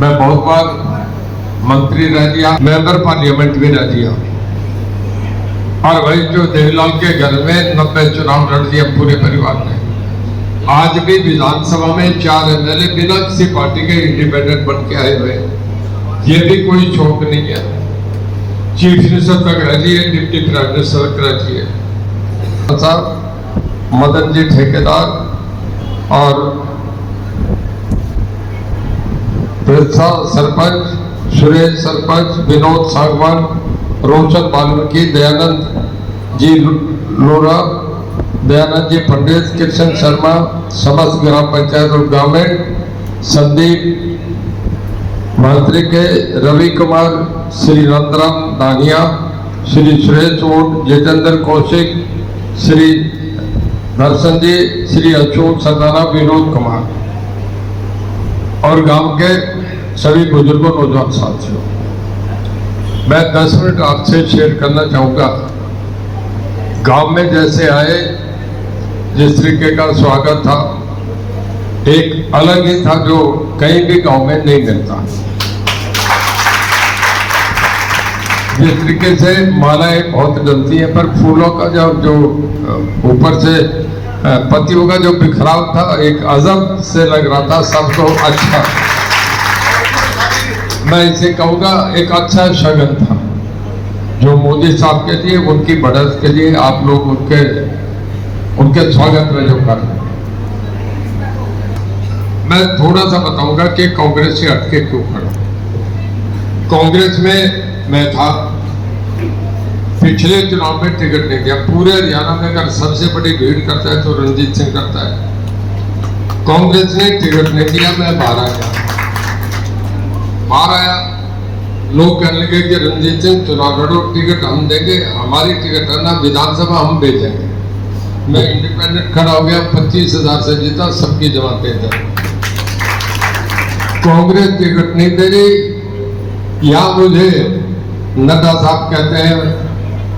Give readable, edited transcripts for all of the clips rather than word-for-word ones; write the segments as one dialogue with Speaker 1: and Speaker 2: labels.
Speaker 1: मैं बहुत बार मंत्री रह दिया, मेंबर पार्लियामेंट भी रह दिया, और वही जो देवीलाल के घर में 90 चुनाव लड़ दिया पूरे परिवार ने। आज भी विधानसभा में 4 एमएलए बिना किसी पार्टी के इंडिपेंडेंट बन के आए हुए, ये भी कोई शौक नहीं है। चीफ मिनिस्टर तक रह लिए, डिप्टी प्राइम मिनिस्टर तक रह लिए। मदन जी ठेकेदार और सरपंच, सुरेश सरपंच, विनोद सागवान, रोशन बाल्मीकि, दयानंद जी लोरा, दयानंद जी पंडित, कृष्ण शर्मा, समस्त ग्राम पंचायत और ग्रामीण, संदीप मंत्री के, रवि कुमार, श्री नंदराम दानिया, श्री सुरेश ओट, जितेंद्र कौशिक, श्री दर्शन जी, श्री अशोक सदाना, विनोद कुमार और गांव के सभी बुजुर्गों, नौजवान साथियों, मैं 10 मिनट आपसे शेयर करना चाहूँगा। गांव में जैसे आए, जिस तरीके का स्वागत था, एक अलग ही था जो कहीं भी गांव में नहीं मिलता। जिस तरीके से मालाएं बहुत डलती हैं, पर फूलों का जो ऊपर से पत्तियों का जो बिखराव था, एक अजब से लग रहा था सबको। अच्छा, मैं इसे कहूँगा एक अच्छा शगन था जो मोदी साहब के लिए, उनकी बढ़त के लिए आप लोग उनके स्वागत में जो कर रहे हैं। मैं थोड़ा सा बताऊंगा कि कांग्रेस से हटके क्यों खड़ा। कांग्रेस में मैं था, पिछले चुनाव में टिकट नहीं दिया। पूरे हरियाणा में अगर सबसे बड़ी भीड़ करता है तो रणजीत सिंह करता है। कांग्रेस ने टिकट नहीं दिया, मैं बाहर आया। लोग कहने लगे कि रणजीत सिंह चुनाव लड़ो, टिकट हम देंगे, हमारी टिकट है ना, विधानसभा हम भेजेंगे। मैं इंडिपेंडेंट खड़ा हो गया, 25,000 से जीता, सबकी जमा दे दी। कांग्रेस टिकट नहीं दे रही। यहाँ मुझे नड्डा साहब कहते हैं,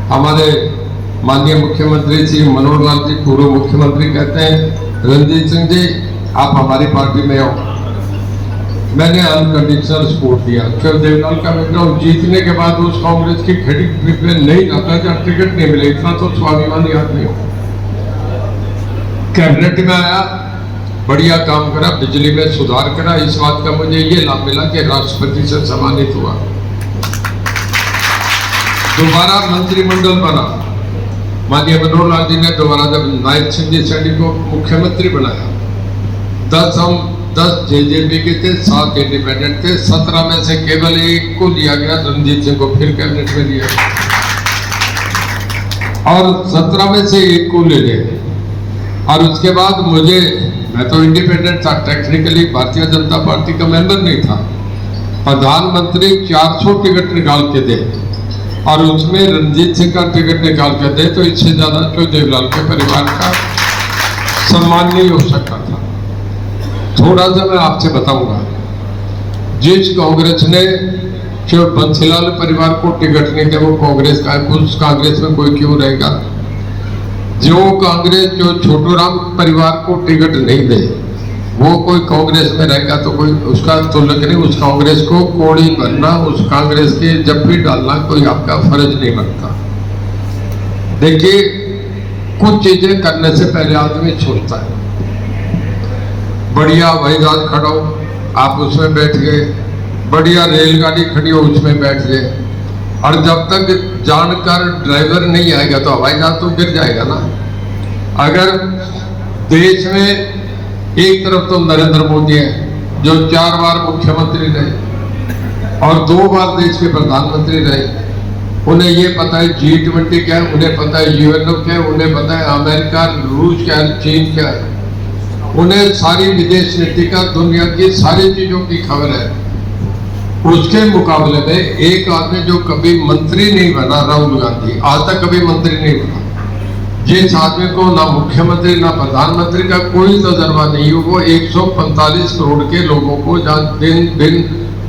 Speaker 1: हमारे माननीय मुख्यमंत्री श्री मनोहर लाल जी, पूर्व मुख्यमंत्री, कहते हैं रणजीत सिंह जी आप हमारी पार्टी में आओ। मैंने अनकंडीशनल सपोर्ट दिया। फिर देवलाल का बैकग्राउंड जीतने के बाद उस कांग्रेस की खड़ी में नहीं जाता जब टिकट नहीं मिले। इतना तो स्वाभिमानी आदमी हो। कैबिनेट में आया, बढ़िया काम करा, बिजली में सुधार करा। इस बात का मुझे ये लाभ मिला कि राष्ट्रपति से सम्मानित हुआ। दोबारा मंत्रिमंडल बना, माननीय मनोहर लाल जी ने दोबारा जब नायब सिंह जी सैनी को मुख्यमंत्री बनाया, 10 जेजेपी के थे, 7 इंडिपेंडेंट थे। 17 में से केवल एक को लिया गया, रणजीत सिंह को फिर कैबिनेट में लिया, और 17 में से एक को ले गए। और उसके बाद मैं तो इंडिपेंडेंट था, टेक्निकली भारतीय जनता पार्टी का मेंबर नहीं था। प्रधानमंत्री 400 टिकट निकाल के दे और उसमें रणजीत सिंह का टिकट निकाल के दे, तो इससे ज्यादा तो देवलाल के परिवार का सम्मान नहीं हो सकता था। थोड़ा सा मैं आपसे बताऊंगा, जिस कांग्रेस ने जो बंसीलाल परिवार को टिकट नहीं दिया, वो कांग्रेस का है। उस कांग्रेस में कोई क्यों रहेगा? जो कांग्रेस जो छोटूराम परिवार को टिकट नहीं दे, वो कोई कांग्रेस में रहेगा तो कोई उसका तुल्य नहीं। उस कांग्रेस को कोड़ी बनना, उस कांग्रेस के जप्पी डालना कोई आपका फर्ज नहीं बनता। देखिए, कुछ चीजें करने से पहले आदमी सोचता है। बढ़िया हवाई जहाज खड़ा हो, आप उसमें बैठ गए, बढ़िया रेलगाड़ी खड़ी हो, उसमें बैठ गए, और जब तक जानकर ड्राइवर नहीं आएगा तो हवाई जहाज तो गिर जाएगा ना। अगर देश में एक तरफ तो नरेंद्र मोदी है जो 4 बार मुख्यमंत्री रहे और 2 बार देश के प्रधानमंत्री रहे, उन्हें ये पता है G20 क्या है, उन्हें पता है UNO क्या है, उन्हें पता है अमेरिका, रूस क्या है, चीन क्या है, उन्हें सारी विदेश नीति का, दुनिया की सारी चीजों की खबर है। उसके मुकाबले में एक आदमी जो कभी मंत्री नहीं बना, राहुल गांधी, आज तक कभी मंत्री नहीं बना, जिस आदमी को ना मुख्यमंत्री ना प्रधानमंत्री का कोई तजर्बा नहीं हो, वो 145 करोड़ के लोगों को, जहाँ भिन्न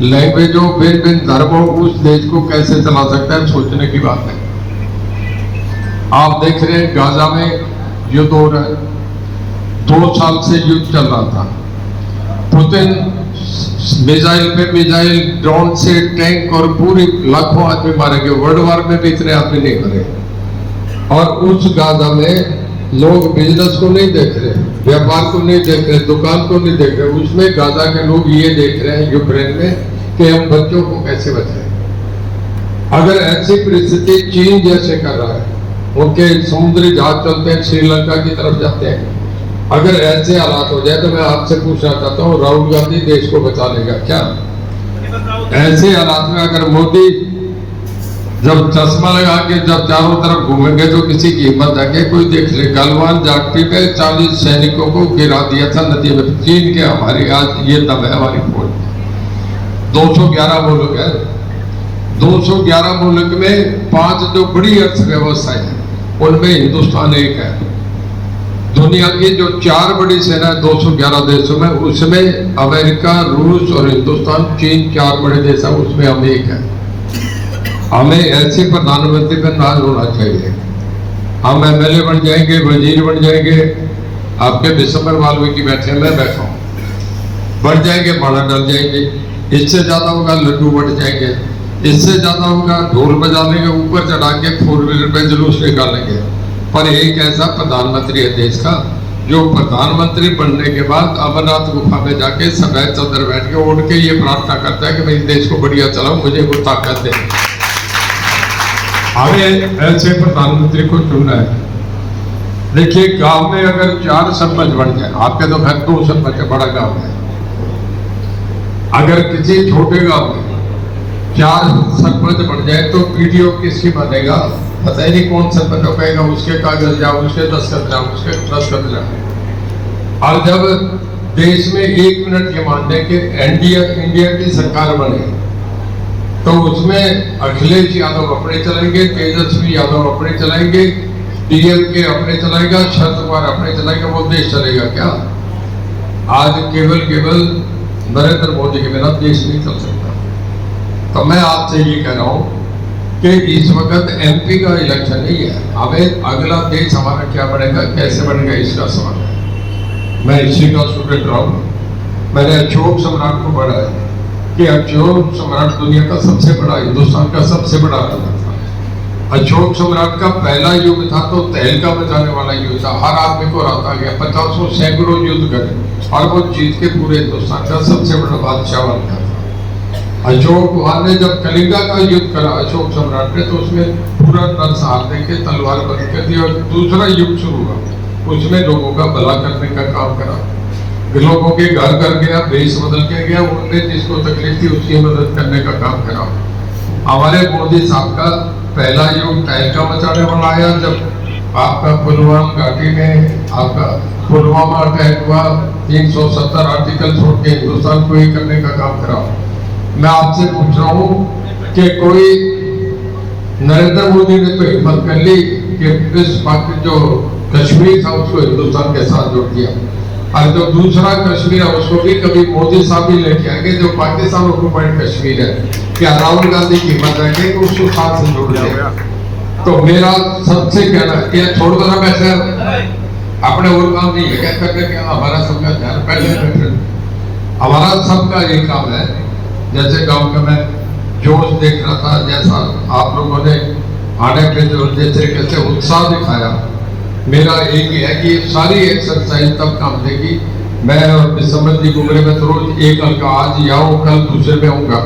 Speaker 1: लैंग्वेजों, भिन्न धर्मों, उस देश को कैसे चला सकता है, सोचने की बात है। आप देख रहे हैं गाजा में युद्ध हो रहा है, 2 साल से युद्ध चल रहा था। पुतिन मिसाइल पे मिसाइल, ड्रोन से टैंक और पूरी लाखों आदमी मारे गए। वर्ल्ड वार में भी इतने आदमी नहीं मरे। और उस गाजा में लोग बिजनेस को नहीं देख रहे, व्यापार को नहीं देख रहे, दुकान को नहीं देख रहे। उसमें गाजा के लोग ये देख रहे हैं यूक्रेन में कि हम बच्चों को कैसे बचाएं। अगर ऐसी परिस्थिति चीन जैसे कर रहा है, उनके समुद्री जहाज चलते हैं, श्रीलंका की तरफ जाते हैं, अगर ऐसे हालात हो जाए तो मैं आपसे पूछना चाहता हूँ, राहुल गांधी देश को बचा लेगा क्या? ऐसे हालात में अगर मोदी जब चश्मा लगा के जब चारों तरफ घूमेंगे तो किसी की हिम्मत है कि कोई देख ले। गलवान घाटी पे 40 सैनिकों को गिरा दिया था नदी में, चीन के। हमारी आज ये दम है हमारी फौज। 211 मुल्क है, 211 मुल्क में 5 जो बड़ी अर्थव्यवस्थाएं हैं उनमें हिंदुस्तान एक है। दुनिया की जो 4 बड़ी सेना है 211 देशों में, उसमें अमेरिका, रूस और हिंदुस्तान, चीन 4 बड़े देश है, उसमें हम एक है। हमें ऐसे प्रधानमंत्री पर नाज होना चाहिए। हम एमएलए बन जाएंगे, वजीर बन जाएंगे, आपके दिसंबर वाल्मीकि बैठे, मैं बैठा हूँ, बढ़ जाएंगे, माड़ा डल जाएंगे। इससे ज्यादा होगा लड्डू बढ़ जाएंगे, इससे ज्यादा होगा ढोल बजा लेंगे, ऊपर चढ़ा के 4 व्हीलर पे जुलूस निकालेंगे। पर एक ऐसा प्रधानमंत्री है देश का जो प्रधानमंत्री बनने के बाद अमरनाथ गुफा में जाके सफेद चादर बैठ के उठ के ये प्रार्थना करता है कि मैं इस देश को बढ़िया चलाऊं, मुझे वो ताकत दे। हमें ऐसे प्रधानमंत्री को चुनना है। देखिए, गांव में अगर 4 सरपंच बन जाए, आपके तो घर 2 सरपंच है, बड़ा गांव है। अगर किसी छोटे गांव में 4 सरपंच बन जाए तो पीडीओ किसकी बनेगा पता ही नहीं, कौन सरपंच कहेगा उसके कागज जाओ, उसके दस्तखत जाओ, उसके दस्तखत जाओ। और जब देश में 1 मिनट ये मान लें कि इंडिया की सरकार बने तो उसमें अखिलेश यादव अपने चलाएंगे, तेजस्वी यादव अपने चलाएंगे, डीएमके अपने चलाएगा, शरद पवार अपने चलाएगा, वो देश चलेगा क्या? आज केवल नरेंद्र मोदी के बिना देश नहीं चल सकता। तो मैं आपसे ये कह रहा हूँ कि इस वक्त एमपी का इलेक्शन नहीं है, हमें अगला देश हमारा क्या बनेगा, कैसे बनेगा, इसका सवाल है। मैं इसी का स्टूडेंट रहा हूँ। मैंने अशोक सम्राट को पढ़ा है कि अशोक सम्राट दुनिया का सबसे बड़ा, हिंदुस्तान का सबसे बड़ा राजा था। अशोक सम्राट का पहला युद्ध था तो तहलका मचाने वाला युद्ध था, हर आदमी को राता गया, 50 सैकड़ों युद्ध करे और वो जीत के पूरे हिंदुस्तान का सबसे बड़ा बादशाह बन गया था। अशोक वहां ने जब कलिंगा का युद्ध करा अशोक सम्राट ने, तो उसमें पूरा नरसंहार देके तलवार बंद कर दी और दूसरा युद्ध शुरू हुआ, उसमें लोगों का भला करने का काम करा, लोगों के घर घर गया, भेष बदल के गया, उनने जिसको तकलीफ थी उसकी मदद करने का काम करा। हमारे मोदी साहब का पहला युग तहलका मचाने वाला आया जब आपका पुलवामा घाटी में आपका पुलवामा अटैक हुआ, 370 आर्टिकल छोड़ के हिंदुस्तान को ही करने का काम करा। मैं आपसे पूछ रहा हूँ कि कोई नरेंद्र मोदी ने तो हिम्मत कर ली कि इस बाकी जो कश्मीर था उसको हिंदुस्तान के साथ जोड़ दिया, और जो दूसरा कश्मीर है उसको भी कभी मोदी साहब ही लेके आएंगे, जो पाकिस्तान ऑक्युपाइड कश्मीर है। क्या राहुल गांधी की हिम्मत है कि उसको साथ से जोड़ दिया? तो मेरा सबसे कहना है कि छोड़ दो ना, वैसे अपने और काम नहीं है क्या करने के, हमारा सबका ध्यान पहले बैठे, हमारा सबका ये काम है। जैसे गांव का मैं जोश देख रहा था, जैसा आप लोगों ने आने पे जो जिस तरीके से उत्साह दिखाया, मेरा एक ही है कि ये सारी एक्सरसाइज तब काम देगी। मैं और दिसंबर जी घूमने में तो रोज एक हल्का, आज आऊँ कल दूसरे में आऊँगा,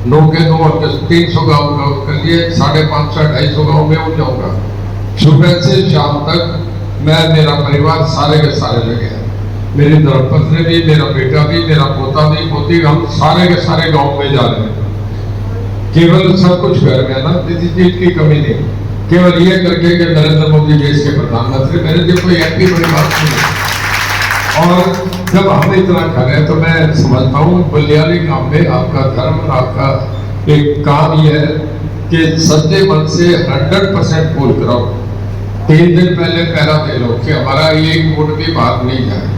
Speaker 1: 9 के 9 हल्के 300 गाँव का कर लिए, 550 250 गाँव में हो जाऊँगा। सुबह से शाम तक मैं, मेरा परिवार सारे के सारे लगे हैं, मेरी धर्मपत्नी भी, मेरा बेटा भी, मेरा पोता भी, पोती, हम सारे के सारे गाँव में जा रहे हैं। केवल सब कुछ घर में है ना, किसी चीज की कमी नहीं, केवल ये करके कि नरेंद्र मोदी देश के प्रधानमंत्री, मेरे लिए कोई ऐसी बड़ी बात नहीं। और जब हम इतना कर रहे हैं तो मैं समझता हूँ बलियाली गांव में आपका धर्म, आपका एक काम यह है कि सच्चे मन से 100% पोल कराओ। 3 दिन पहले पहरा दे लो कि हमारा एक वोट भी बाहर नहीं जाए,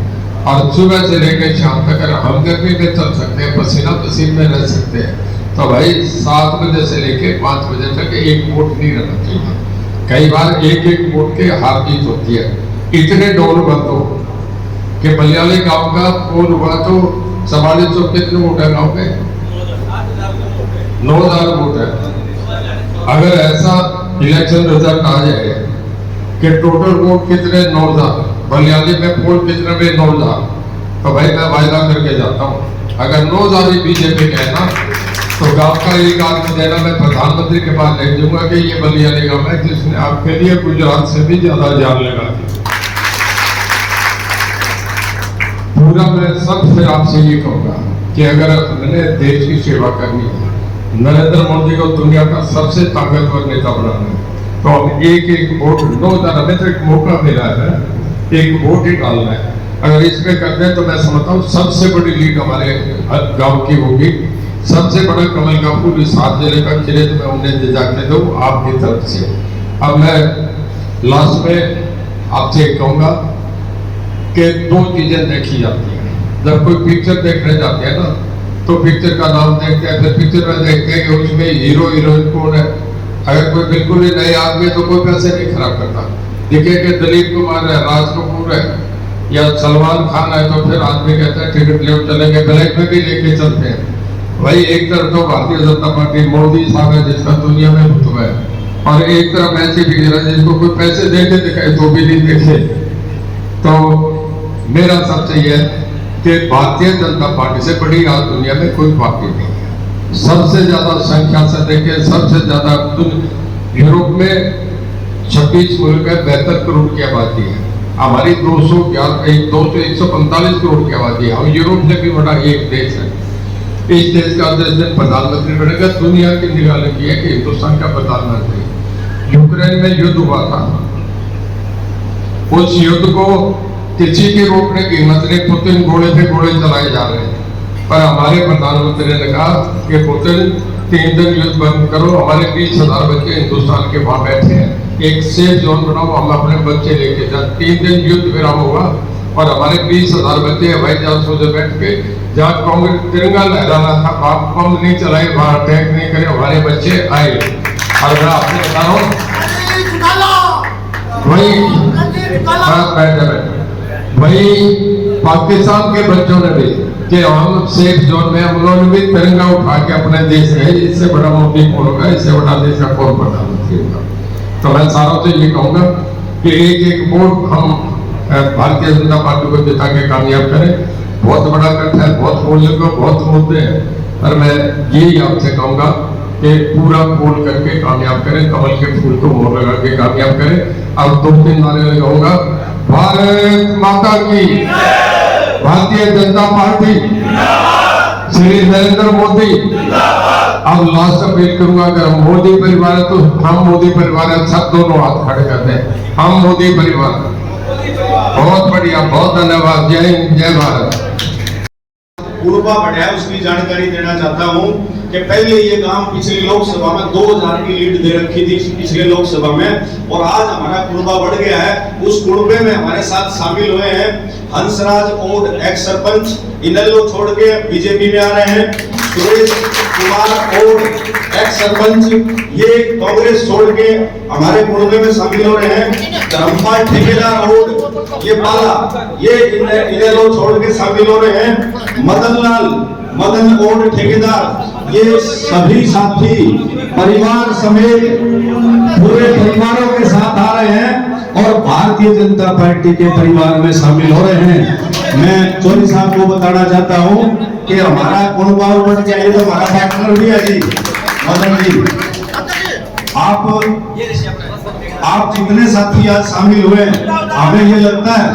Speaker 1: और सुबह से लेकर शाम तक अगर हम गर्मी में चल सकते हैं, पसीना पसीन में रह सकते हैं, तो भाई 7 बजे से लेकर 5 बजे तक एक वोट नहीं रहना चाहिए। कई बार एक वोट के हार जीत होती है। इतने डोल बंद हो कि बलियाली गांव का पोल हुआ तो 4400 कितने वोट है गाँव में? 9000 वोट है। अगर ऐसा इलेक्शन रिजल्ट आ जाए कि टोटल वोट कितने 9000, बलियाली में पोल कितने में 9000, तो भाई मैं वायदा करके जाता हूँ अगर 9000 ही बीजेपी का है ना तो गांव का एक आदमी देना मैं प्रधानमंत्री के पास ले जाऊंगा कि ये बलियाली गांव है जिसने आपके लिए गुजरात से भी ज्यादा जान लगा दी। पूरा मैं सब फिर आपसे ये कहूंगा कि अगर मैंने देश की सेवा करनी है, नरेंद्र मोदी को दुनिया का सबसे ताकतवर नेता बनाना है, तो हम एक वोट 9000 हमें तो एक मौका मिला है, एक वोट ही डालना है। अगर इसमें करते हैं तो मैं समझता हूँ सबसे बड़ी लीड हमारे गांव की होगी। सबसे बड़ा कमल का फूल इस 7 जिले का खिले तो मैं उन्हें जाके दूँ आपकी तरफ से। अब मैं लास्ट में आपसे कहूँगा कि 2 चीजें देखी जाती हैं जब कोई पिक्चर देखने जाते हैं ना, तो पिक्चर का नाम देखते हैं, फिर पिक्चर में देखते हैं कि उसमें हीरो हीरोइन कौन है। अगर कोई बिल्कुल ही नए आदमी है तो कोई पैसे नहीं खराब करता, दिखे कि दिलीप कुमार है, राज कपूर है या सलमान खान है, तो फिर आदमी कहता है टिकट ले चलेंगे, ब्लैक में भी लेके चलते हैं। भाई एक तरफ तो भारतीय जनता पार्टी मोदी साहब है जिसका दुनिया में रुतबा है, और एक तरफ ऐसी फिगर है जिसको कोई पैसे देके दिखाए तो भी नहीं देखे। तो मेरा सबसे यह है कि भारतीय जनता पार्टी से बड़ी आज दुनिया में कोई पार्टी नहीं है। सबसे ज्यादा संख्या से देखे, सबसे ज्यादा यूरोप में 26 मुल्क है, 72 करोड़ की आबादी है। हमारी 145 करोड़ की आबादी है। हम यूरोप से भी बड़ा एक देश है। इस देश का जिस दिन प्रधानमंत्री बनेगा दुनिया की निगाह लगी है कि हिंदुस्तान का प्रधानमंत्री। यूक्रेन में युद्ध हुआ था, उस युद्ध को किसी के रोकने की हिम्मत नहीं, पुतिन घोड़े पे घोड़े चलाए जा रहे हैं, पर हमारे प्रधानमंत्री ने कहा कि पुतिन 3 दिन युद्ध बंद करो, हमारे 20,000 बच्चे हिंदुस्तान के वहां बैठे हैं, एक सेफ जोन बनाओ, हम अपने बच्चे लेके जाए। 3 दिन युद्ध विराम हुआ और हमारे 20,000 बच्चे हवाई जहाजों से बैठ के जहाँ कांग्रेस तिरंगा लहराना था, आप बम नहीं चलाए, वहां अटैक नहीं करे, हमारे बच्चे आए। और मैं आपसे बता रहा हूँ वही पाकिस्तान के बच्चों ने भी कि हम सेफ जोन में, हम लोगों ने भी तिरंगा उठा के अपने देश में, इससे बड़ा मोदी कौन होगा, इससे बड़ा देश का कौन प्रधानमंत्री होगा। तो मैं सारों से ये कहूंगा कि एक वोट हम भारतीय जनता पार्टी को जिता के कामयाब करें। बहुत बड़ा कट है, बहुत बोलने को बहुत मुद्दे हैं, पर मैं यही आपसे कहूंगा कि पूरा बोल करके कामयाब करें, कमल के फूल को मोर लगा के कामयाब करें। अब 2-3 नारे लगाऊंगा, भारत माता की, भारतीय जनता पार्टी, श्री नरेंद्र मोदी। अब लास्ट अपील करूंगा, अगर मोदी परिवार है तो हम मोदी परिवार है, सब दोनों हाथ खड़े करते हैं, हम मोदी परिवार। बहुत बढ़िया, बहुत धन्यवाद। जय हिंद, जय भारत।
Speaker 2: पूर्वा बढ़िया उसकी जानकारी देना चाहता हूं कि पहले ये गांव पिछली लोकसभा में 2000 की लीड दे रखी थी पिछले लोकसभा में, और आज हमारा कुर्बा बढ़ गया है। उस कुर्बे में हमारे साथ शामिल हुए हैं हंसराज ओड, एक्स सरपंच, इनेलो छोड़ के बीजेपी में आ रहे हैं, सुरेश कुमार ओड, एक्स सरपंच, ये कांग्रेस छोड़ के हमारे कुर्बे में शामिल हो रहे हैं, धर्मपाल ठेकेदार ओड, ये पाला, ये इनेलो छोड़ के शामिल हो रहे हैं, मदन ओड ठेकेदार, ये सभी साथी परिवार समेत पूरे परिवारों के साथ आ रहे हैं और भारतीय जनता पार्टी के परिवार में शामिल हो रहे हैं। मैं चौधरी साहब को बताना चाहता हूं कि हमारा कुर्बा बढ़ गया, ये तो हमारा पार्टनर भी है जी, मदन जी। आप जितने साथी आज शामिल हुए, हमें ये लगता है,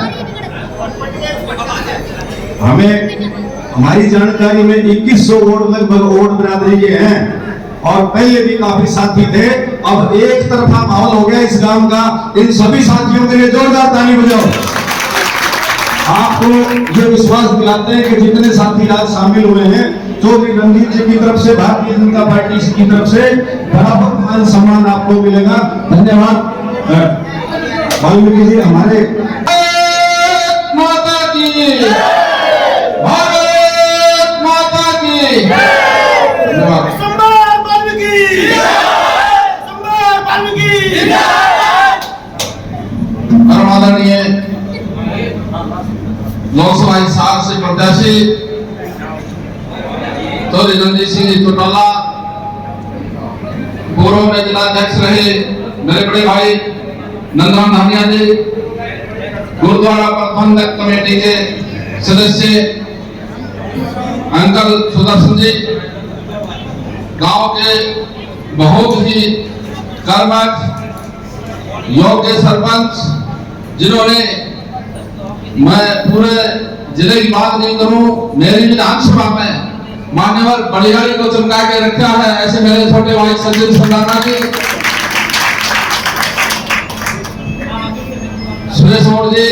Speaker 2: हमारी जानकारी में 2100 वोट लगभग वोट बिरादरी के हैं, और पहले भी काफी साथी थे। अब एक तरफा माहौल हो गया इस गांव का। इन सभी साथियों के लिए जोरदार ताली बजाओ। आपको ये विश्वास दिलाते हैं कि जितने साथी आज शामिल हुए हैं, चौधरी रणजीत जी की तरफ से, भारतीय जनता पार्टी की तरफ से बराबर मान सम्मान आपको मिलेगा। धन्यवाद। वाल्मीकि जी हमारे माता की, भारत माता की,
Speaker 1: आदरणीय लोकसभा 7 से प्रत्याशी
Speaker 3: चौधरी रणजीत सिंह जी चौटाला, पूर्व में जिलाध्यक्ष रहे मेरे बड़े भाई नंदराम धानिया जी, गुरुद्वारा प्रबंधक कमेटी के सदस्य अंकल सुदर्शन जी, गांव के बहुत ही कर्मठ योग्य सरपंच, जिन्होंने, मैं पूरे जिले की बात नहीं करूं, मेरी विधानसभा में मान्यवर बलिहारी को चमका के रखा है, ऐसे मेरे छोटे भाई सचिन संदाना जी, सुरेश और जी,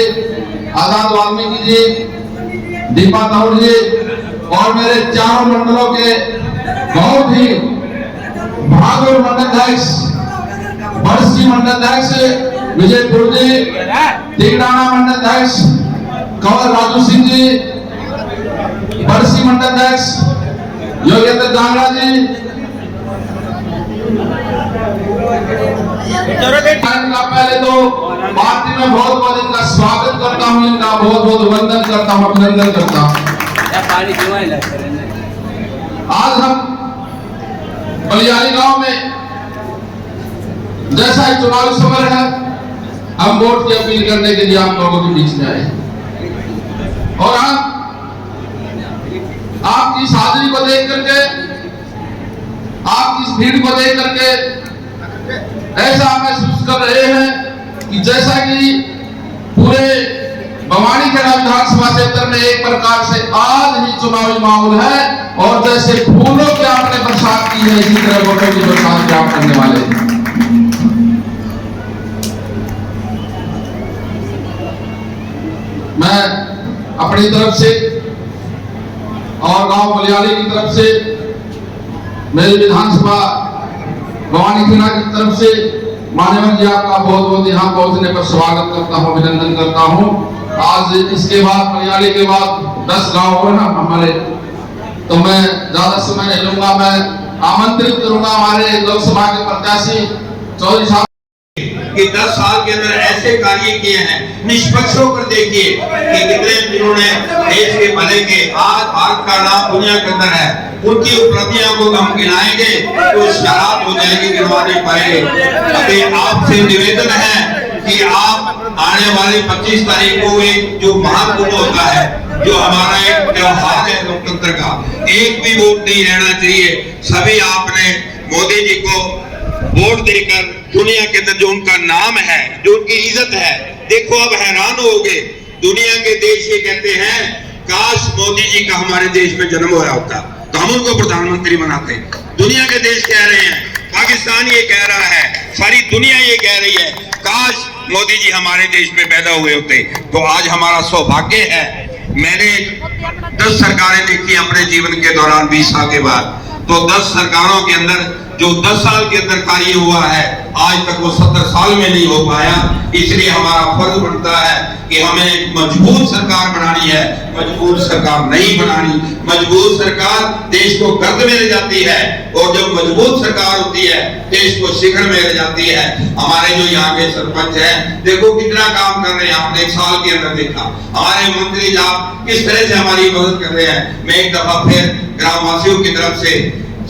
Speaker 3: आजाद वाल्मीकि जी, दीपा तौर जी और मेरे चारों मंडलों के बहुत ही बहादुर मंडलाध्यक्ष, बरसी मंडलाध्यक्ष विजयपुर जी, तिगड़ाना मंडलाध्यक्ष कंवर राजू सिंह जी, बरसी मंडलाध्यक्ष योगेंद्र जांगड़ा जी, पहले तो पार्टी में बहुत बहुत इनका स्वागत करता हूँ, इनका बहुत बहुत वंदन करता हूँ, अभिनंदन करता हूँ। आज हम बलियाली गांव में जैसा एक चुनावी समय है, हम वोट की अपील करने के लिए आप लोगों के बीच में आए और हम आपकी इस हाजिरी को देख करके, आपकी इस भीड़ को देख करके ऐसा महसूस कर रहे हैं कि जैसा कि पूरे बवानीखेड़ा विधानसभा क्षेत्र में एक प्रकार से आज ही चुनावी माहौल है और जैसे फूलों की आपने बरसात की है, इसी तरह वोटों की बरसात आप करने वाले हैं। मैं अपनी तरफ से और गांव बलियाली की तरफ से, मेरी विधानसभा बवानीखेड़ा की तरफ से मान्यवर जी आपका बहुत बहुत यहाँ पहुंचने पर स्वागत करता हूँ, अभिनंदन करता हूँ। आज इसके बाद बलियाली के बाद 10 गांव हो ना हमारे, तो मैं ज्यादा समय नहीं लूंगा, मैं आमंत्रित करूंगा हमारे लोकसभा के प्रत्याशी चौधरी साहब
Speaker 4: कि 10 साल के अंदर ऐसे कार्य किए हैं, निष्पक्ष होकर देखिए कि कितने जिन्होंने देश के भले के, आज भारत का नाम दुनिया के अंदर है, उनकी उपलब्धियों को हम गिनाएंगे तो शराब हो जाएगी, गिनवा नहीं पाएंगे। अभी आपसे निवेदन है कि आप आने वाली 25 तारीख को एक जो महाकुंभ होता है, जो हमारा एक त्योहार है लोकतंत्र का, एक भी वोट नहीं रहना चाहिए। सभी आपने मोदी जी को वोट देकर दुनिया के अंदर जो उनका नाम है, जो उनकी इज्जत है, देखो अब हैरान होगे, दुनिया के देश ये कहते हैं काश मोदी जी का हमारे देश में जन्म हो रहा होता तो हम उनको प्रधानमंत्री बनाते। दुनिया के देश कह रहे हैं, पाकिस्तान ये कह रहा है, सारी दुनिया ये कह रही है काश मोदी जी हमारे देश में पैदा हुए होते। तो आज हमारा सौभाग्य है। मैंने 10 सरकारें देखी अपने जीवन के दौरान 20 साल के बाद, तो 10 सरकारों के अंदर जो 10 साल के अंदर कार्य हुआ है, आज तक वो 70 साल में नहीं हो पाया। इसलिए हमारा फर्ज बनता है कि हमें एक मजबूत सरकार बनानी है, मजबूत सरकार नहीं बनानी। मजबूत सरकार देश को गर्द में ले जाती है और जब मजबूत सरकार होती है देश को शिखर में ले जाती है। हमारे जो यहाँ के सरपंच हैं, देखो कितना काम कर रहे हैं, आपने 1 साल के अंदर देखा। हमारे मंत्री साहब किस तरह से हमारी मदद कर रहे हैं। मैं एक दफा फिर ग्रामवासियों की तरफ से,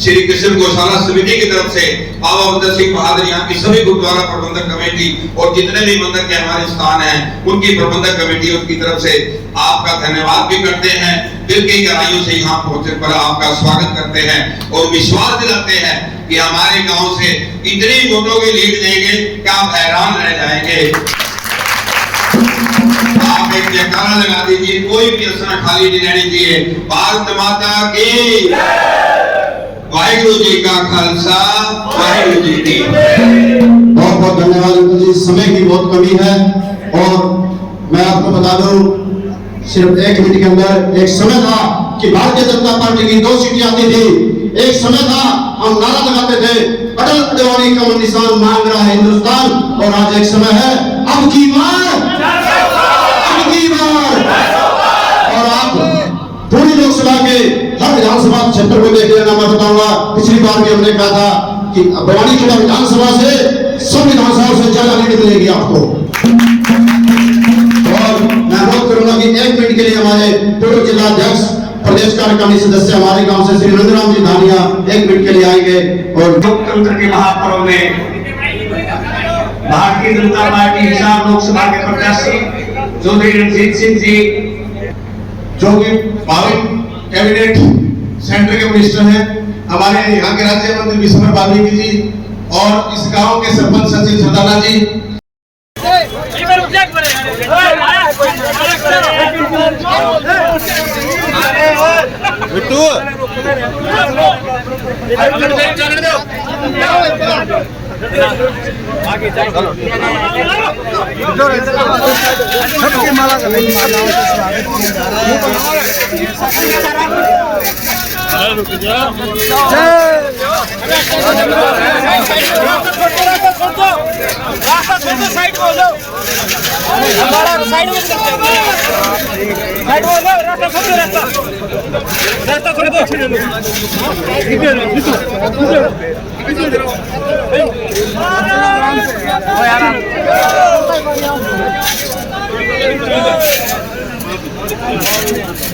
Speaker 4: श्री कृष्ण गौशाला समिति की तरफ से, बाबा बंदर सिंह बहादुर, यहाँ की सभी गुरुद्वारा प्रबंधक कमेटी और जितने भी मंदिर के हमारे स्थान हैं उनकी प्रबंधक कमेटी, उनकी तरफ से आपका धन्यवाद भी करते हैं। दिल की गहराइयों से यहाँ पहुंचने पर आपका स्वागत करते हैं और विश्वास दिलाते हैं कि हमारे गांव से इतनी वोटों की लीड देंगे कि आप हैरान रह जाएंगे। आप एक जयकारा लगा दीजिए, कोई भी असर खाली नहीं रहनी चाहिए। भारत माता की, वाहिगुरु जी का खालसा, वाहिगुरु जी की।
Speaker 5: बहुत बहुत धन्यवाद जी। समय की बहुत कमी है और मैं आपको बता दूं, सिर्फ 1 मिनट के अंदर, एक समय था कि भारतीय जनता पार्टी की 2 सीटें आती थी। एक समय था हम नारा लगाते थे अटल अडवाणी का निशान मांग रहा है हिंदुस्तान, और आज एक समय है अब की बार, अब की बार। और आप पूरी लोकसभा के हर विधानसभा क्षेत्र को देख लेना। मैं बताऊंगा, पिछली बार भी हमने कहा था कि बवानीखेड़ा विधानसभा से सब विधानसभाओं से ज्यादा लीड मिलेगी आपको। और मैं अनुरोध करूंगा कि 1 मिनट के लिए हमारे पूर्व जिला अध्यक्ष प्रदेश कार्यकारिणी सदस्य हमारे गांव से श्री नंदराम जी धानिया 1 मिनट के लिए आएंगे। और
Speaker 2: लोकतंत्र के महापर्व में भारतीय जनता पार्टी हिसार लोकसभा के प्रत्याशी चौधरी रणजीत सिंह जी,
Speaker 5: जो कि भावी कैबिनेट सेंटर के मिनिस्टर हैं, हमारे यहाँ के राज्य मंत्री विश्वभर वाल्मीकि जी और इस गांव के सरपंच सचिव सदाना जी,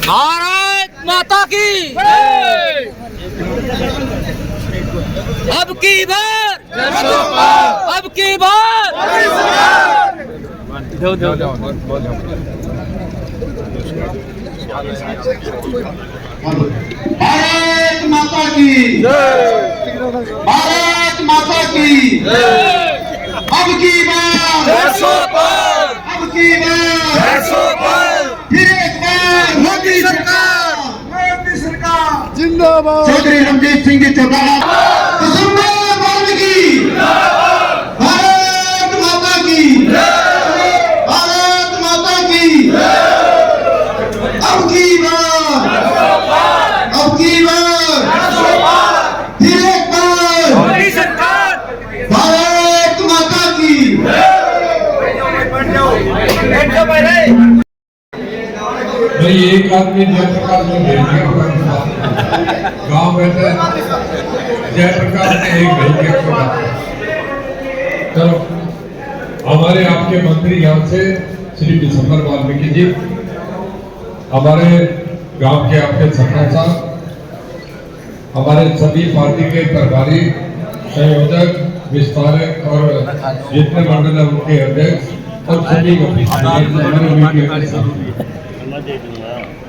Speaker 6: भारत माता की अब की बार
Speaker 5: भारत माता की भारत माता की अब की बार फिर एक बार मोदी सरकार जिंदाबाद। चौधरी रणजीत सिंह जी चौटाला, वाल्मीकि, भारत माता की अब की बार फिर एक बार भारत माता की।
Speaker 1: भाई एक आदमी जयप्रकाश ने भेज दिया गाँव बैठे जयप्रकाश ने एक भेज दिया। चलो हमारे आपके मंत्री यहाँ से श्री विश्वभर वाल्मीकि जी, हमारे गांव के आपके सरपंच साहब, हमारे सभी पार्टी के प्रभारी संयोजक विस्तारक और जितने मंडल है उनके अध्यक्ष और सभी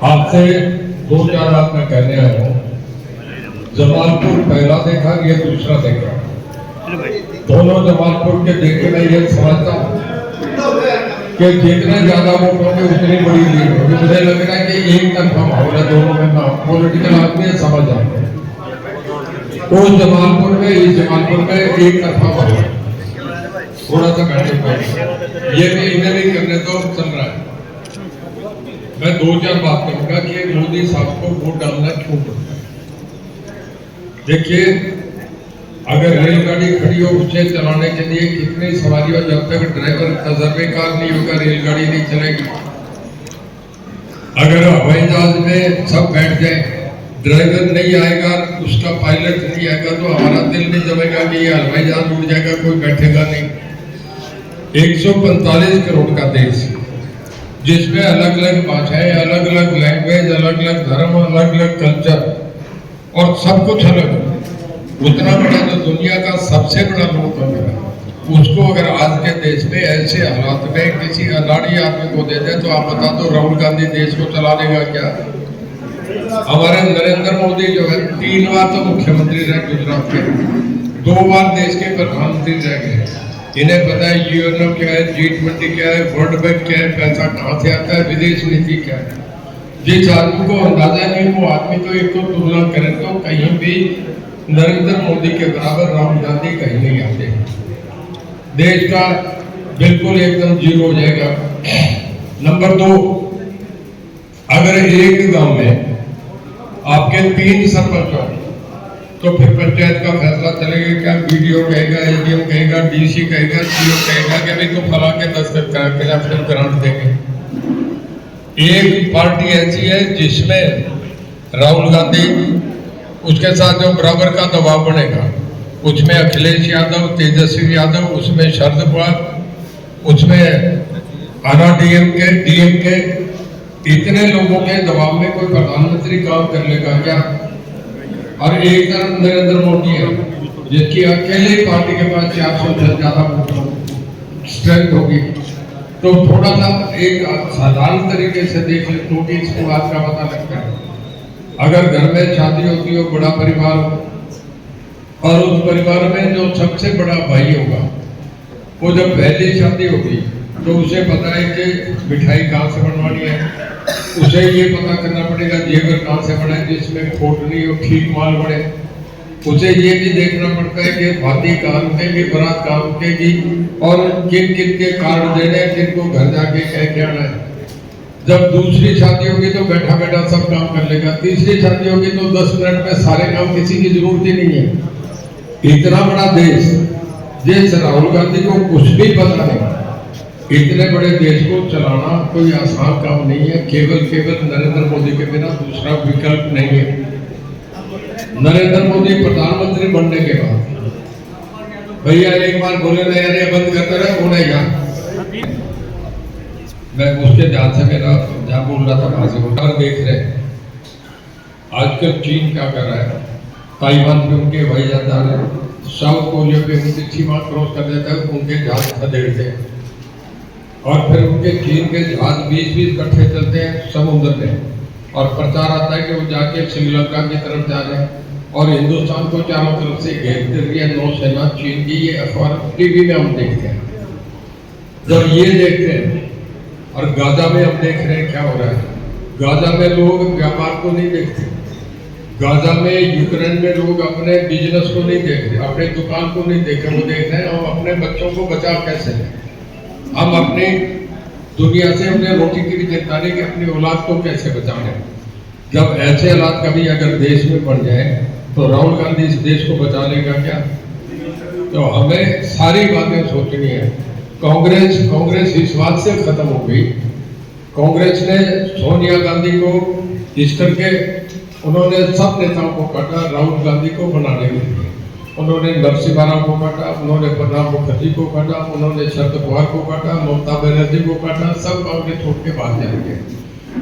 Speaker 1: आपसे 2-4 बात मैं कहने आया हूँ। जमालपुर पहला देखा, ये दूसरा देखा, दोनों जमालपुर के देख के मैं ये समझता हूँ कि जितने ज्यादा वोट होंगे उतनी बड़ी लीड होगी। मुझे लग रहा है कि एक तरफा माहौल है दोनों में, पॉलिटिकल आदमी समझ जाते हैं। उस जमालपुर में इस जमालपुर में एक तरफा माहौल, थोड़ा सा बैठे ये भी इन्हें भी करने तो चल रहा है। मैं 2-4 बात कहूँगा कि मोदी साहब को वोट डालना क्यों पड़ता है। देखिए, अगर रेलगाड़ी खड़ी हो उसे चलाने के लिए कितनी सवारी हो, जब तक ड्राइवर तजर्बेकार नहीं होगा रेलगाड़ी नहीं चलेगी। अगर हवाई जहाज में सब बैठ जाए, ड्राइवर नहीं आएगा, उसका पायलट नहीं आएगा, तो हमारा दिल नहीं जमेगा कि ये हवाई जहाज उड़ जाएगा, कोई बैठेगा नहीं। 145 करोड़ का देश जिसमें अलग अलग भाषाएं, अलग अलग लैंग्वेज, अलग अलग धर्म, अलग अलग कल्चर और सब कुछ अलग, उतना बड़ा जो दुनिया का सबसे बड़ा लोकतंत्र है, उसको अगर आज के देश में ऐसे हालात में किसी अनाड़ी आदमी को दे दे तो आप बता दो राहुल गांधी देश को चला देगा क्या? हमारे नरेंद्र मोदी जो है 3 बार तो मुख्यमंत्री रहे गुजरात के, 2 बार देश के प्रधानमंत्री रह गए। इन्हें पता है यूएनओ क्या है, G20 क्या है, वर्ल्ड बैंक क्या है, पैसा कहाँ से आता है, विदेश नीति क्या है। जिस आदमी को अंदाजा नहीं वो आदमी तो एक तो तुलना करें तो कहीं भी नरेंद्र मोदी के बराबर राहुल गांधी कहीं नहीं आते। देश का बिल्कुल एकदम जीरो हो जाएगा। नंबर 2, अगर एक गांव में आपके 3 सरपंच हो तो फिर पंचायत का फैसला चलेगा क्या? वीडियो कहेगा, एसडीएम कहेगा, डीसी कहेगा, सीओ कहेगा कि भाई तो फला के दस्तखत करा के फिर ग्रांट देंगे। एक पार्टी ऐसी है जिसमें राहुल गांधी, उसके साथ जो बराबर का दबाव बनेगा, उसमें अखिलेश यादव, तेजस्वी यादव, उसमें शरद पवार, उसमें आना डीएमके, इतने लोगों के दबाव में कोई प्रधानमंत्री काम कर लेगा क्या? और एक तरफ नरेंद्र मोदी है जिसकी अकेले ही पार्टी के पास 400 से ज्यादा स्ट्रेंथ होगी। तो थोड़ा सा एक साधारण तरीके से देख ले तो भी इसको बात का पता लगता है। अगर घर में शादी होती हो, बड़ा परिवार हो और उस परिवार में जो सबसे बड़ा भाई होगा वो जब पहली शादी होगी तो उसे पता है कि मिठाई कहाँ से बनवानी है, उसे ये पता करना पड़ेगा जेवर कहाँ से बने जिसमें खोट नहीं हो, ठीक माल बने। उसे ये भी देखना पड़ता है कि भाती कहाँ रुकेगी, बारात कहाँ रुकेगी और किन किन के कार्ड देने हैं, किनको घर जाके कह के आना है। जब दूसरी शादी होगी तो बैठा बैठा सब काम कर लेगा, तीसरी शादी होगी तो 10 मिनट में सारे काम, किसी की जरूरत ही नहीं है। इतना बड़ा देश जिस राहुल गांधी को कुछ भी पता नहीं, इतने बड़े देश को चलाना कोई आसान काम नहीं है। केवल नरेंद्र मोदी के बिना दूसरा विकल्प नहीं है। नरेंद्र मोदी प्रधानमंत्री बनने के बाद भैया एक बार बोले ना यार ये बंद करते रहे वो नहीं यहाँ, मैं उसके ध्यान से मेरा जहाँ बोल रहा था वहां से बोल देख रहे आजकल चीन क्या कर रहा है, ताइवान पे उनके हवाई जहाज आ रहे हैं, साउथ कोरिया पे उनकी सीमा क्रॉस कर देता है, उनके जहाज खदेड़ते हैं और फिर उनके चीन के जहाज 20-20 कट्ठे चलते हैं समुद्र में और प्रचार आता है कि वो जाके श्रीलंका की तरफ जा रहे हैं और हिंदुस्तान को चारों तरफ से घेरते हुए नौसेना चीन की। ये अखबार टीवी में हम देखते हैं। जब ये देखते हैं और गाजा में हम देख रहे हैं क्या हो रहा है, गाजा में लोग व्यापार को नहीं देखते, गाजा में यूक्रेन में लोग अपने बिजनेस को नहीं देख रहे, अपने दुकान को नहीं देख रहे, वो देख रहे हैं हम अपने बच्चों को बचा कैसे लें, हम अपने दुनिया से अपने रोटी की भी चिंता नहीं कि अपनी औलाद को कैसे बचाएं। जब ऐसे हालात कभी अगर देश में पड़ जाए तो राहुल गांधी इस देश को बचा लेगा क्या? तो हमें सारी बातें सोचनी है। कांग्रेस इस बात से खत्म हो गई। कांग्रेस ने सोनिया गांधी को इस करके उन्होंने सब नेताओं को काटा, राहुल गांधी को बनाने के लिए उन्होंने नरसिम्हा राव को काटा, उन्होंने प्रणब मुखर्जी को काटा, उन्होंने शरद पवार को काटा, ममता बनर्जी को काटा, सब कांग्रेस छोड़ के बाहर जाएंगे।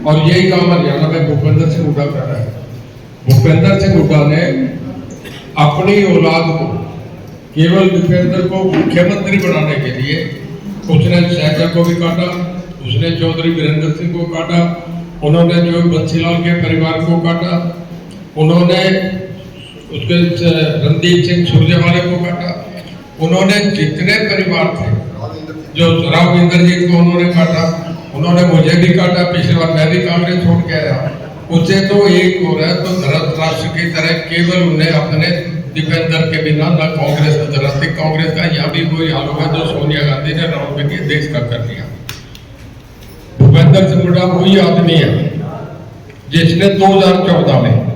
Speaker 1: और यही काम हरियाणा में भूपेंद्र सिंह हुड्डा कर रहा है। भूपेंद्र सिंह हुड्डा ने अपनी औलाद को, केवल भूपेंद्र को मुख्यमंत्री बनाने के लिए उसने सहजल को भी काटा, उसने चौधरी वीरेंद्र सिंह को काटा, उन्होंने जो बंसीलाल के परिवार को काटा, उन्होंने उसके रणदीप सिंह सुरजेवाला को काटा, उन्होंने जितने परिवार थे जो राव इंद्रजीत को उन्होंने काटा, उन्होंने मुझे भी काटा। पिछली बार मैं भी कांग्रेस छोड़ के आया, उससे तो एक हो रहा है। तो धृतराष्ट्र की तरह केवल उन्हें अपने दीपेंद्र के बिना ना कांग्रेस नजर आती। कांग्रेस का यहाँ भी कोई हाल होगा जो सोनिया गांधी ने राहुल गांधी देश का कर दिया। भूपेंद्र सिंह हुड्डा वही आदमी है जिसने 2014 में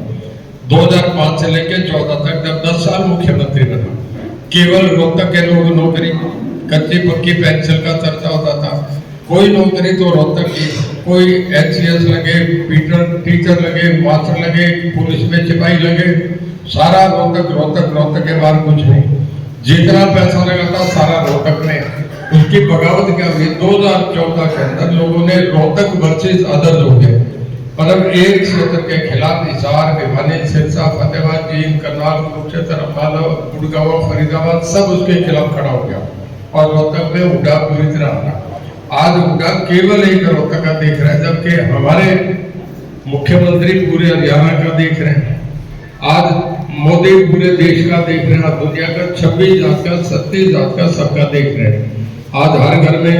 Speaker 1: 2005 से लेकर 14 तक जब 10 साल मुख्यमंत्री बना, केवल रोहतक के लोग नौकरी, कच्ची पक्की पेंशन का चर्चा होता था, कोई नौकरी तो रोहतक की, कोई एचसीएस लगे, टीचर लगे, मास्टर लगे, पुलिस में सिपाही लगे, सारा रोहतक के बाद कुछ नहीं। जितना पैसा लगा था सारा रोहतक में। उसकी बगावत क्या हुई 2014 के अंदर, लोगों ने रोहतक वर्सेस अदर्स हो गए, मतलब एक क्षेत्र के खिलाफ हिसार, भिवानी, सिरसा, फतेहाबाद, जींद, करनाल, कुरुक्षेत्र, अम्बाला, गुड़गांव, फरीदाबाद सब उसके खिलाफ खड़ा हो गया और रोहतक में हुड्डा पूरी तरह रहा। आज हुड्डा केवल एक रोहतक का देख रहा है, जबकि हमारे मुख्यमंत्री पूरे हरियाणा का देख रहे हैं। आज मोदी पूरे देश का देख रहे हैं, दुनिया का 26 जात का, 37 जात का सबका देख रहे हैं। आज हर घर में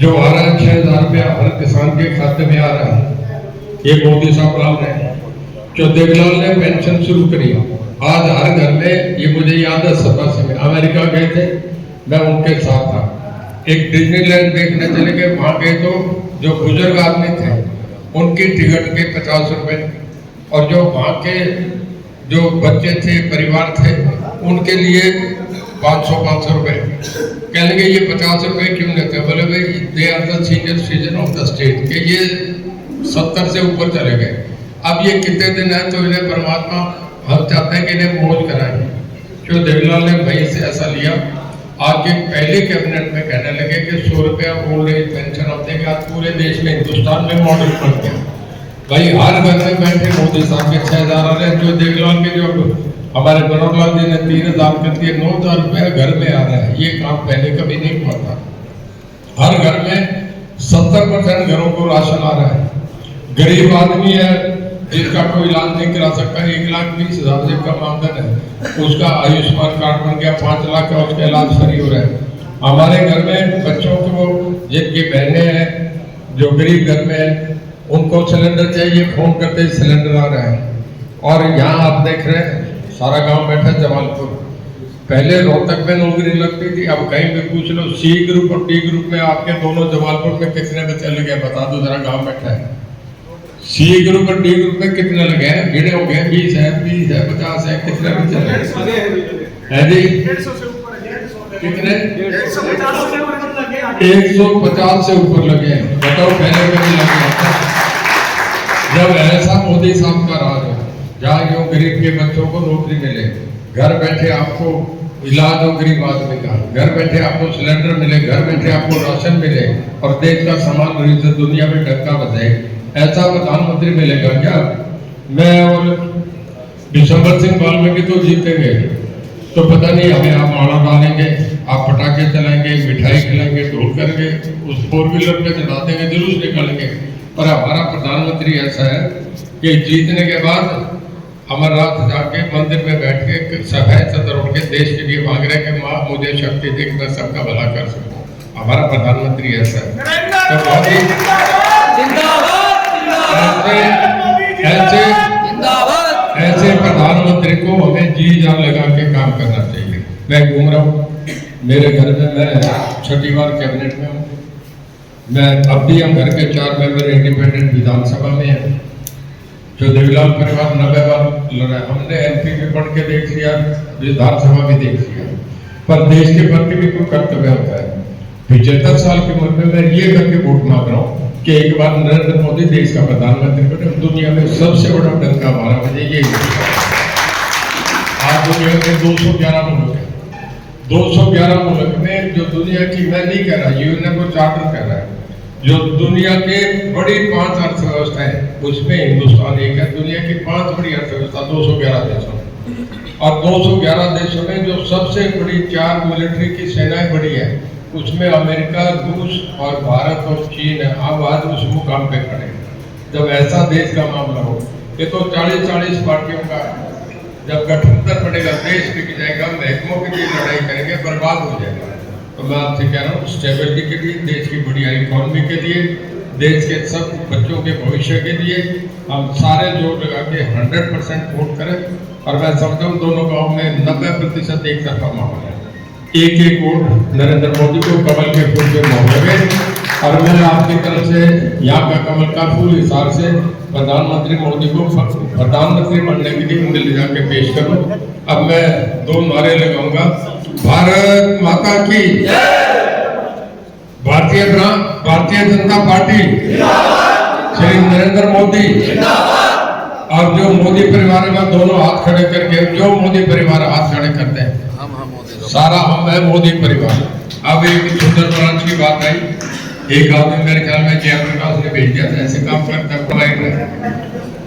Speaker 1: जो आ रहा है 6,000 रुपया हर किसान के खाते में आ रहा है, ये मोदी साहब लाल ने, जो देवलाल ने पेंशन शुरू करी। आज हर घर में, ये मुझे याद है सभा से अमेरिका गए थे, मैं उनके साथ था, एक डिज्नीलैंड देखने चले गए। वहां गए तो जो बुजुर्ग आदमी थे उनकी टिकट के 50 रुपए और जो वहां के जो बच्चे थे, परिवार थे, उनके लिए 500 रुपए। कह लेंगे ये 50 रुपए क्यों लेते हैं? बोले भाई they are the senior citizen of the state, के ये 70 से ऊपर चले गए। अब ये कितने दिन है तो इन्हें परमात्मा हम चाहते हैं कि इन्हें मौज कराएं। क्यों देवलाल ने भाई से ऐसा लिया। आगे पहले कैबिनेट में कहने लगे कि 100 रुपया ओल्ड एज पेंशन अब देंगे। आज पूरे देश में हिंदुस्तान में मॉडल बन गया भाई। हर घर में बैठे मोदी साहब के 6,000 आ रहे हैं। जो देखलाल के जो हमारे मनोहर लाल जी ने 3,000 कर दिए, 9,000 रुपया घर में आ रहा है। ये काम पहले कभी नहीं हुआ था। हर घर में 70% घरों को राशन आ रहा है। गरीब आदमी है जिसका कोई इलाज नहीं करा सकता, 1,20,000 से कम आमदन है, उसका आयुष्मान कार्ड बन गया, 5 लाख का उसका इलाज फ्री हो रहा है। हमारे घर में बच्चों को जिनकी बहनें हैं जो गरीब घर में है उनको सिलेंडर चाहिए, फोन करते ही सिलेंडर आ रहा है। और यहाँ आप देख रहे हैं सारा गांव बैठा है जमालपुर। पहले रोहतक में नौकरी लगती थी, अब कहीं भी पूछ लो सी ग्रुप और डी ग्रुप में आपके दोनों जमालपुर में कितने बच्चे लगे बता दो जरा। गांव बैठा है सी ग्रुप और डी ग्रुप में कितने लगे हैं? गिने हो गए 20 है, 20 है, 50 है, कितने बच्चे लगे हैं जी? कितने? 150 से ऊपर लगे हैं। बताओ पहले कभी लगे? जब ऐसा मोदी साहब का राज है जहाँ यूं गरीब के बच्चों को नौकरी मिले, घर बैठे आपको इलाज हो गरीब आदमी का, घर बैठे आपको सिलेंडर मिले, घर बैठे आपको राशन मिले और देश का सामान दुनिया में डंका बजे, ऐसा प्रधानमंत्री मिलेगा क्या? मैं और दिसंबर सिंह वाल्मीकि तो जीतेंगे तो पता नहीं हमें आप माला डालेंगे, आप पटाखे चलाएंगे, मिठाई खिलाएंगे, ढोल करेंगे, उस 4 व्हीलर पे चढ़ा देंगे, जुलूस निकालेंगे। पर हमारा प्रधानमंत्री ऐसा है कि जीतने के बाद अमरनाथ जाके मंदिर में बैठ के सफेद चादर ओढ़ के देश के लिए मांग रहे कि माँ मुझे शक्ति दे कि मैं सबका भला कर सकूं। हमारा प्रधानमंत्री ऐसा है। तो बहुत ही ऐसे प्रधानमंत्री को हमें जी जान लगा के काम करना चाहिए। मैं घूम रहा हूँ मेरे घर में, मैं 6ठी बार कैबिनेट में हूँ। मैं अब भी हम घर के 4 मेंबर इंडिपेंडेंट विधानसभा में हैं। जो देवीलाल परिवार 90 बार लड़ा, हमने MP भी पढ़ के देख लिया, विधानसभा भी देख लिया, पर देश के प्रति भी कोई कर्तव्य होता है। 75 साल की उम्र में मैं ये करके वोट मांग रहा हूँ कि एक बार नरेंद्र मोदी देश का प्रधानमंत्री बने। दुनिया में सबसे बड़ा डंका मारा मुझे ये। आज दुनिया में 211 मुल्क है। 211 मुल्क में जो दुनिया की, मैं नहीं कह रहा, यूएनओ चार्टर कह रहा है, जो दुनिया के बड़ी 5 अर्थव्यवस्था है उसमें हिंदुस्तान एक है। दुनिया की 5 बड़ी अर्थव्यवस्था 211 देशों में, और 211 देशों में जो सबसे बड़ी 4 मिलिट्री की सेनाएं बड़ी है उसमें अमेरिका, रूस और भारत और चीन है। अब आज उस मुकाम पे खड़े। जब ऐसा देश का मामला हो, ये तो 40-40 पार्टियों का जब गठबंधन बनेगा देश बिक जाएगा, महकमों के लिए लड़ाई करेंगे, बर्बाद हो जाएगा। तो मैं आपसे कह रहा हूँ स्टेबिलिटी के लिए, देश की बढ़िया इकोनॉमी के लिए, देश के सब बच्चों के भविष्य के लिए हम सारे जोर लगा के 100% वोट करें। और मैं समझता हूँ दोनों गाँव में 90% एक तरफा माहौल है। एक वोट नरेंद्र मोदी को कमल के फूल पे मोहर लगे। और मैं आपकी तरफ से यहाँ का कमल का फूल हिसाब से प्रधानमंत्री मोदी को प्रधानमंत्री बनने के लिए उन्हें ले जाके पेश करूँ। अब मैं 2 नारे लगाऊंगा। भारत माता की, भारतीय जनता पार्टी, श्री नरेंद्र मोदी, और जो मोदी परिवार में दोनों हाथ खड़े करके, जो मोदी परिवार हाथ खड़े करते हैं, सारा हम है मोदी परिवार। अब एक सुंदर ब्रांच की बात आई, एक आदमी मेरे ख्याल में जयप्रकाश ने भेज दिया था, ऐसे काम करता है।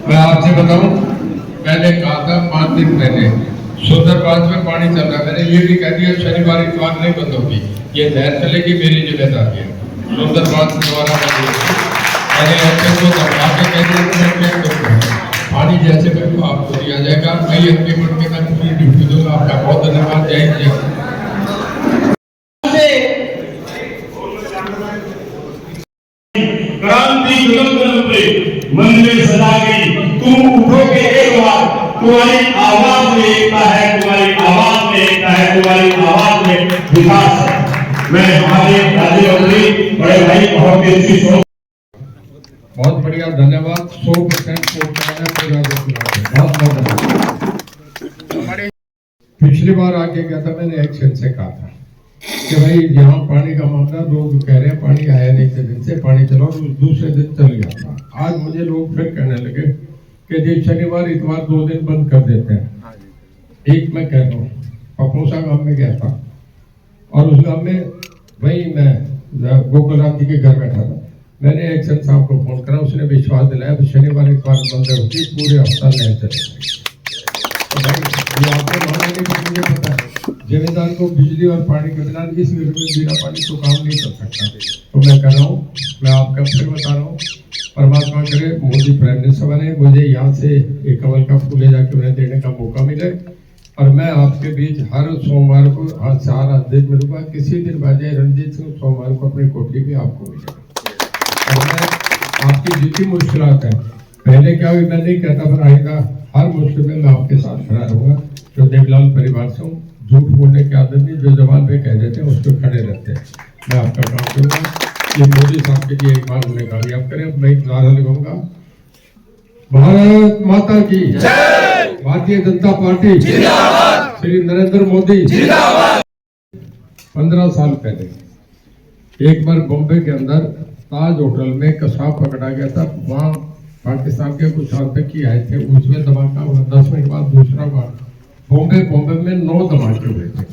Speaker 1: मैं आपसे बताऊं, मैंने कहा था 5 दिन पहले सुंदर ब्रांच में पानी चल रहा है, मैंने ये भी कह दिया शनिवार इतवार नहीं बंद होगी, ये नहर चलेगी, मेरी जिम्मेदारी है। सुंदर ब्रांच द्वारा मैंने ऐसे को दबा के कह दिया पानी जैसे करूँ आपको दिया जाएगा। मैं MP बन के मैं पूरी ड्यूटी दूंगा। आपका बहुत धन्यवाद। जय हिंद।
Speaker 7: क्रांति मन में सदा गई, तुम उठोगे एक बार, तुम्हारी आवाज में एकता है, तुम्हारी आवाज में एकता है, तुम्हारी आवाज में विकास है। मैं हमारे राज्य मंत्री बड़े भाई बहुत तेजी से
Speaker 1: बहुत बढ़िया, धन्यवाद। 100% वोट करना पूरा बहुत बहुत धन्यवाद। पिछली बार आके गया था, मैंने एक्शन से कहा था कि भाई यहाँ पानी का मामला, लोग कह रहे हैं पानी आया नहीं थे दिन से, पानी चलाओ, दूसरे दिन चल गया था। आज मुझे लोग फिर कहने लगे कि जी शनिवार इतवार 2 दिन बंद कर देते हैं। एक मैं कह रहा हूँ, पपोसा गांव में गया था, और उस गांव में वही मैं गोकुल राम जी के घर बैठा था। मैंने एक्शन साहब को फोन करा, उसने विश्वास दिलाया तो शनिवार इतवार बंद होती, पूरे हफ्ता नहीं चले। तो भाई ये आपको माना नहीं, तो मुझे पता है जिम्मेदार को बिजली और पानी के बिना इस घर में बिना पानी तो काम नहीं कर सकता। तो मैं कर रहा हूँ, मैं आपका फिर बता रहा हूँ, परमात्मा करे मोदी प्राइम मिनिस्टर बने, मुझे यहाँ से एक कमल का फूल ले जाके उन्हें देने का मौका मिले और मैं आपके बीच हर सोमवार को हर 4 दिन मिलूंगा। किसी दिन बाजे रणजीत सिंह सोमवार को अपनी कोठी भी आपको मिलेगा। और मैं आपकी जितनी मुश्किलात है, पहले क्या हुई मैं नहीं कहता, पर आएगा हर मुश्किल में मैं आपके साथ खड़ा रहूंगा। जो देवलाल परिवार से हूँ, झूठ बोलने की आदत नहीं, जो जवान पे कह देते हैं उस पर खड़े रहते हैं। मैं आपका काम करूँगा। ये मोदी साहब के लिए एक बार उन्हें कामयाब करें। मैं एक नारा लगाऊंगा, भारत माता की जय, भारतीय जनता पार्टी जिंदाबाद, श्री नरेंद्र मोदी जिंदाबाद। 15 साल पहले एक बार बॉम्बे के अंदर ताज होटल में कसाब पकड़ा गया था। वहाँ पाकिस्तान के कुछ आतंकी आए थे, उसमें धमाका हुआ। 10 मिनट बाद दूसरा बार बॉम्बे में 9 धमाके हुए थे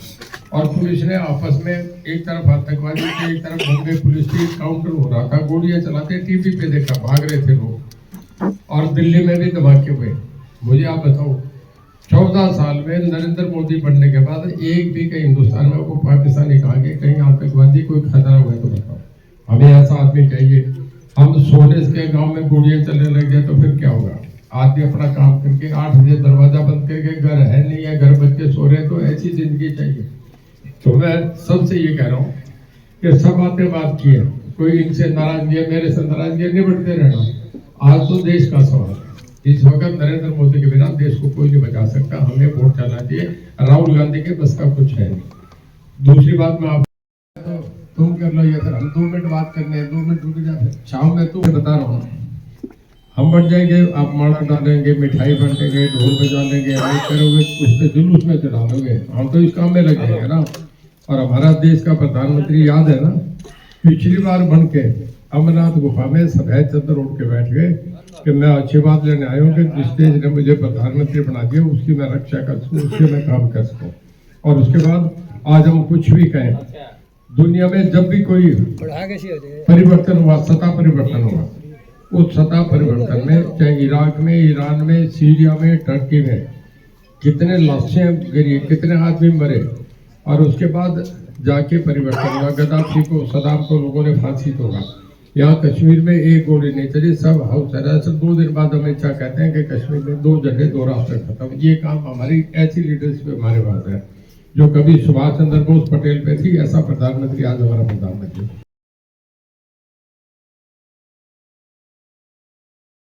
Speaker 1: और पुलिस ने आपस में, एक तरफ आतंकवादी थे, एक तरफ बॉम्बे पुलिस थी, काउंटर हो रहा था, गोलियां चलाते, टीवी पे देखा, भाग रहे थे लोग। और दिल्ली में भी धमाके हुए। मुझे आप बताओ, 14 साल में नरेंद्र मोदी बनने के बाद एक भी कहीं हिंदुस्तान में वो पाकिस्तानी कहा कि कहीं आतंकवादी कोई खतरा हुआ तो बताओ। हमें ऐसा आदमी चाहिए। हम सोने के गांव में गोलियां चलने लग गए तो फिर क्या होगा? आदमी अपना काम करके 8 बजे दरवाजा बंद करके, घर है नहीं है, घर बच्चे सो रहे, तो ऐसी जिंदगी चाहिए। तो मैं सबसे ये कह रहा हूँ कि सब बातें बात की है, कोई इनसे नाराजगी है, मेरे से नाराजगी है, निपटते रहना। आज तो देश का सवाल है। इस वक्त नरेंद्र मोदी के बिना देश को कोई नहीं बचा सकता। हमें वोट डालना चाहिए। राहुल गांधी के बस का कुछ है नहीं। दूसरी बात मैं आप तुम कर लो ये सर, हम 2 मिनट बात करने हैं, 2 मिनट रुक जाए। शाम में तुम्हें बता रहा हूँ, हम बढ़ जाएंगे, आप माला डालेंगे, मिठाई बांटेंगे, ढोल बजा लेंगे, करोगे, उस पर जुलूस में चढ़ा लोगे। हम तो इस काम में लगे हैं ना। और हमारा देश का प्रधानमंत्री याद है ना, पिछली बार बन के अमरनाथ गुफा में सफेद चद्दर उड़ के बैठ गए कि मैं अच्छी बात लेने आया हूँ कि जिस देश ने मुझे प्रधानमंत्री बना दिया उसकी मैं रक्षा कर सकूँ, उसकी मैं काम कर सकूँ। और उसके बाद आज हम कुछ भी कहें, दुनिया में जब भी कोई परिवर्तन हुआ, सत्ता परिवर्तन हुआ, उस सत्ता परिवर्तन में चाहे इराक में, ईरान में, सीरिया में, टर्की में कितने लाशें गिरी, कितने आदमी मरे, और उसके बाद जाके परिवर्तन हुआ। गद्दाफी को, सदाम को लोगों ने फांसी तोड़ा। यहाँ कश्मीर में एक गोली नहीं चली, सब हाउस अरेस्ट। 2 दिन बाद अमित शाह कहते हैं कि कश्मीर में 2 जगह 2 रास्ते खत्म। ये काम हमारी ऐसी लीडरशिप हमारे पास है जो कभी सुभाष चंद्र बोस पटेल पे थी, ऐसा प्रधानमंत्री आज हमारा प्रधानमंत्री।